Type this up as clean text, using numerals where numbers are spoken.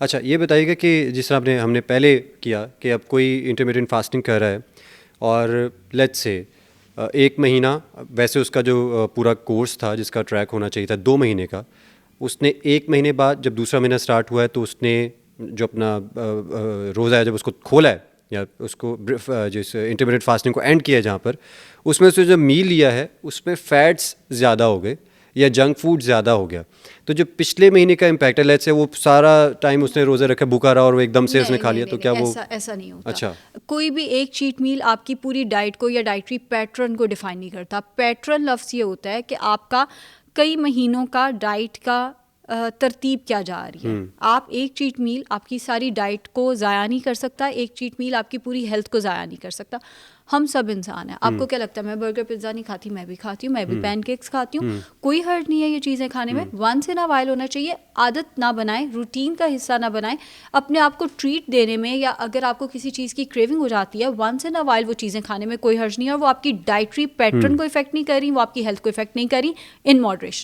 اچھا یہ بتائیے گا کہ جس طرح ہم نے پہلے کیا کہ اب کوئی انٹرمیڈیٹ فاسٹنگ کر رہا ہے اور لیٹس سے 1 مہینہ، ویسے اس کا جو پورا کورس تھا جس کا ٹریک ہونا چاہیے تھا 2 مہینے کا، اس نے 1 مہینے بعد جب دوسرا مہینہ اسٹارٹ ہوا ہے تو اس نے جو اپنا روزہ ہے جب اس کو کھولا ہے یا اس کو جس انٹرمیڈیٹ فاسٹنگ کو اینڈ کیا ہے جہاں پر، اس میں سے جو میل لیا ہے اس میں فیٹس زیادہ ہو گئے یا جنک فوڈ زیادہ ہو گیا، تو جو پچھلے مہینے کا امپیکٹ ہے لیٹس سے وہ سارا ٹائم اس نے روزہ رکھا بھوکا رہا اور وہ ایک دم سے اس نے کھا لیا، تو کیا وہ ایسا نہیں ہوتا؟ اچھا کوئی بھی ایک چیٹ میل آپ کی پوری ڈائٹ کو یا ڈائٹری پیٹرن کو ڈیفائن نہیں کرتا. پیٹرن لفظ یہ ہوتا ہے کہ آپ کا کئی مہینوں کا ڈائٹ کا ترتیب کیا جا رہی ہے. آپ ایک چیٹ میل آپ کی ساری ڈائٹ کو ضائع نہیں کر سکتا، ایک چیٹ میل آپ کی پوری ہیلتھ کو ضائع نہیں کر سکتا. ہم سب انسان ہیں. آپ کو کیا لگتا ہے میں برگر پیزا نہیں کھاتی؟ میں بھی کھاتی ہوں، میں بھی پین کیکس کھاتی ہوں. کوئی حرج نہیں ہے یہ چیزیں کھانے میں. ونس ان اے وائل ہونا چاہیے. عادت نہ بنائیں، روٹین کا حصہ نہ بنائیں. اپنے آپ کو ٹریٹ دینے میں یا اگر آپ کو کسی چیز کی کریونگ ہو جاتی ہے ونس ان اے وائل وہ چیزیں کھانے میں کوئی حرج نہیں ہے، اور وہ آپ کی ڈائٹری پیٹرن کو افیکٹ نہیں کر رہی، وہ آپ کی ہیلتھ کو افیکٹ نہیں کر رہی، ان ماڈریشن.